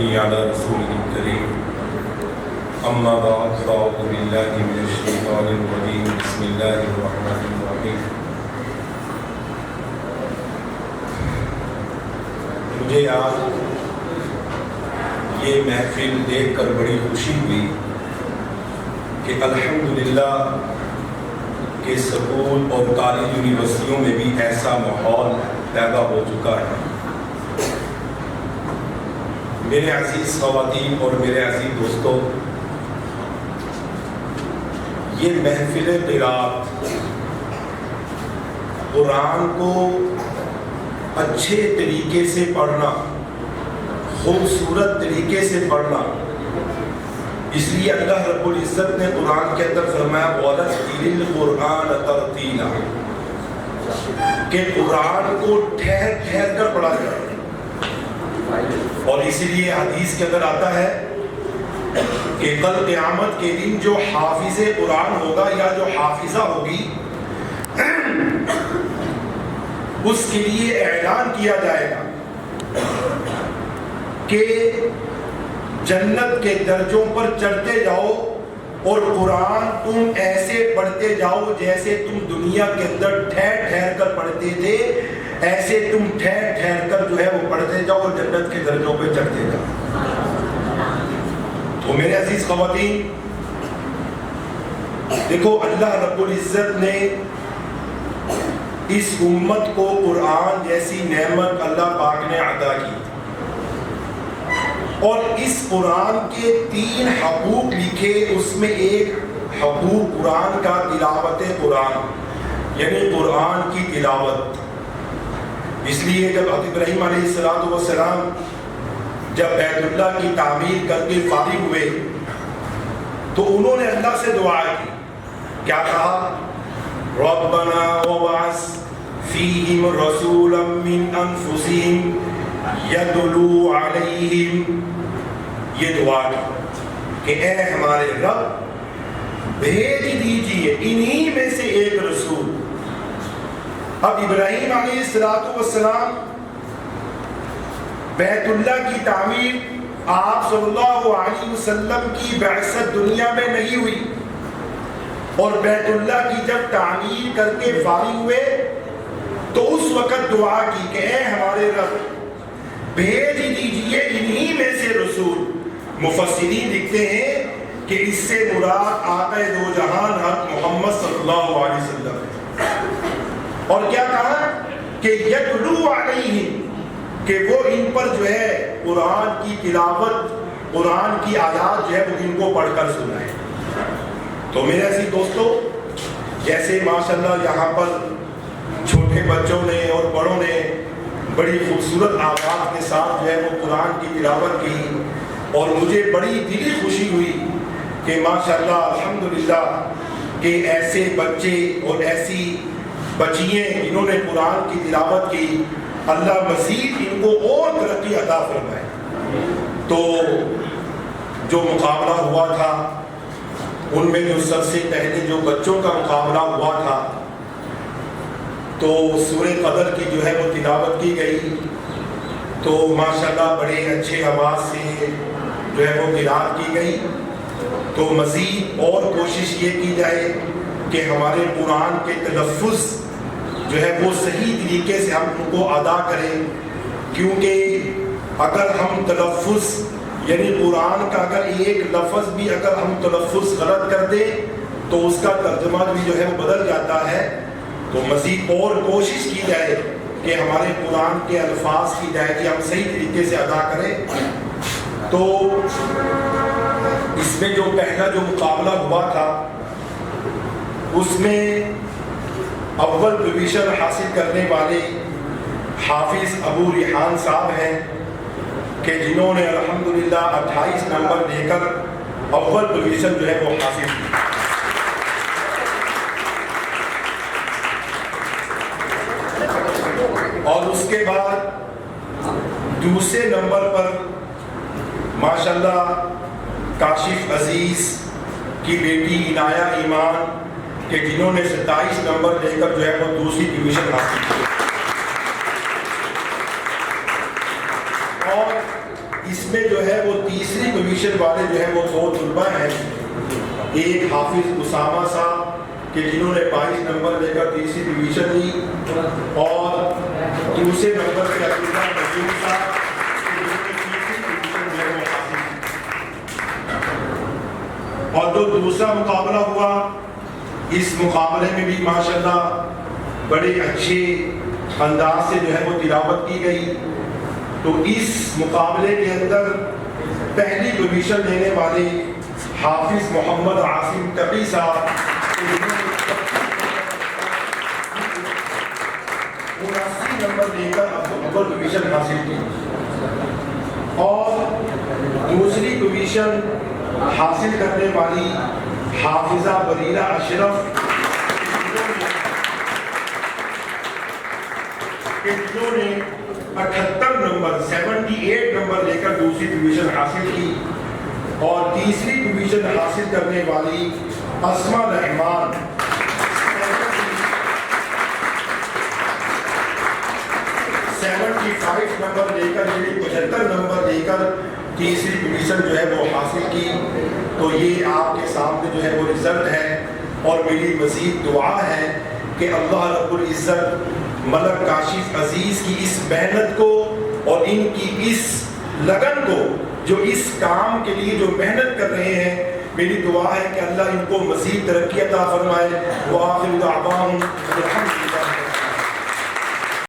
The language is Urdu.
نصلي على رسوله الكريم أما بعد فأعوذ بالله من الشيطان الرجيم بسم الله الرحمن الرحيم. مجھے آج یہ محفل دیکھ کر بڑی خوشی ہوئی کہ الحمدللہ کہ سکول اور کالج یونیورسٹیوں میں بھی ایسا ماحول پیدا ہو چکا ہے. میرے عزیز خواتین اور میرے عزیز دوستو، یہ محفل قرات قرآن کو اچھے طریقے سے پڑھنا، خوبصورت طریقے سے پڑھنا، اس لیے اللہ رب العزت نے قرآن کے اندر فرمایا وَرَتِّلِ الْقُرْآنَ تَرْتِيلًا، کہ قرآن کو ٹھہر ٹھہر کر پڑھا جائے. اور اسی لیے حدیث کے اندر آتا ہے کہ کل قیامت کے دن جو حافظ قرآن ہوگا یا جو حافظہ ہوگی، اس کے لیے اعلان کیا جائے گا کہ جنت کے درجوں پر چڑھتے جاؤ اور قرآن تم ایسے پڑھتے جاؤ جیسے تم دنیا کے اندر ٹھہر ٹھہر کر پڑھتے تھے، ایسے تم ٹھہر ٹھہر کر جو ہے وہ پڑھتے جاؤ اور جنت کے درجوں پہ چڑھتے جاؤ. تو میرے عزیز خواتین دیکھو، اللہ رب العزت نے اس امت کو قرآن جیسی نعمت اللہ پاک نے عطا کی، اور اس قرآن کے 3 حقوق لکھے. اس میں ایک حقوق قرآن کا تلاوت قرآن، یعنی قرآن کی تلاوت. اس لیے جب حضرت ابراہیم علیہ السلام جب بیت اللہ کی تعمیر کر کے فارغ ہوئے تو انہوں نے اللہ سے دعا کی. کیا کہا؟ ربنا وابعث فیہم رسولا من انفسہم یدلو علیہم. یہ دعا کی کہ اے ہمارے رب بھیج دیجئے انہی میں سے ایک رسول. اب ابراہیم علیہ السلام بیت اللہ کی تعمیر آپ صلی اللہ علیہ وسلم کی بعثت دنیا میں نہیں ہوئی، اور بیت اللہ کی جب تعمیر کر کے فارغ ہوئے تو اس وقت دعا کی کہ اے ہمارے رب بھیج دیجئے انہی میں سے رسول. مفسرین لکھتے ہیں کہ اس سے مراد آقا دو جہان حضرت محمد صلی اللہ علیہ وسلم. اور کیا کہا کہ یتلو علیہم، کہ وہ ان پر جو ہے قرآن کی تلاوت، قرآن کی آیات جو ہے وہ ان کو پڑھ کر سنائے. تو میرے عزیز دوستو، جیسے ماشاءاللہ یہاں پر چھوٹے بچوں نے اور بڑوں نے بڑی خوبصورت آواز کے ساتھ جو ہے وہ قرآن کی تلاوت کی، اور مجھے بڑی دلی خوشی ہوئی کہ ماشاءاللہ الحمدللہ کہ ایسے بچے اور ایسی بچیاں جنہوں نے قرآن کی تلاوت کی، اللہ مزید ان کو اور ترقی عطا فرمائے. تو جو مقابلہ ہوا تھا ان میں جو سب سے پہلے جو بچوں کا مقابلہ ہوا تھا تو سورہ قدر کی جو ہے وہ تلاوت کی گئی. تو ماشاءاللہ بڑے اچھے آواز سے جو ہے وہ قرات کی گئی. تو مزید اور کوشش یہ کی جائے کہ ہمارے قرآن کے تلفظ جو ہے وہ صحیح طریقے سے ہم ان کو ادا کریں، کیونکہ اگر ہم تلفظ یعنی قرآن کا اگر ایک لفظ بھی اگر ہم تلفظ غلط کر دیں تو اس کا ترجمہ بھی جو ہے وہ بدل جاتا ہے. تو مزید اور کوشش کی جائے کہ ہمارے قرآن کے الفاظ کی ادائیگی ہم صحیح طریقے سے ادا کریں. تو اس میں جو پہلا جو مقابلہ ہوا تھا اس میں اول پوزیشن حاصل کرنے والے حافظ ابو ریحان صاحب ہیں کہ جنہوں نے الحمدللہ 28 نمبر لے کر اول پوزیشن جو ہے وہ حاصل کی. اور اس کے بعد دوسرے نمبر پر ماشاءاللہ کاشف عزیز کی بیٹی عنایہ ایمان کہ جنہوں نے 27 نمبر لے کر جو ہے وہ دوسری ڈویژن حاصل کی. اور اس میں جو ہے وہ تیسری پوزیشن والے جو ہے وہ 2 طلبہ ہیں، ایک حافظ اسامہ صاحب کہ جنہوں نے 22 نمبر لے کر تیسری پوزیشن لی، اور دوسرے نمبر پہ عبداللہ نظیم صاحب کہ جنہوں نے تیسری پوزیشن جو ہے وہ حاصل کی۔ اور جو دوسرا مقابلہ ہوا، اس مقابلے میں بھی ماشاءاللہ بڑے اچھے انداز سے جو ہے وہ تلاوت کی گئی۔ تو اس مقابلے کے اندر پہلی پوزیشن لینے والے حافظ محمد عاصم تقی صاحب 79 نمبر لے کر اول پوزیشن حاصل کی، اور دوسری پوزیشن حاصل کرنے والی حافظہ بریرہ اشرف جنہوں نے 78 نمبر 78 نمبر لے کر دوسری پوزیشن حاصل کی، اور تیسری پوزیشن حاصل کرنے والی اسما رحمان 75 نمبر لے کر 75 نمبر لے کر تیسری پوزیشن جو ہے وہ حاصل کی۔ تو یہ آپ کے سامنے جو ہے وہ رزلٹ ہے، اور میری مزید دعا ہے کہ اللہ رب العزت ملک کاشف عزیز کی اس محنت کو اور ان کی اس لگن کو، جو اس کام کے لیے جو محنت کر رہے ہیں، میری دعا ہے کہ اللہ ان کو مزید ترقی عطا فرمائے۔ وآخر دعواہم الحمدللہ۔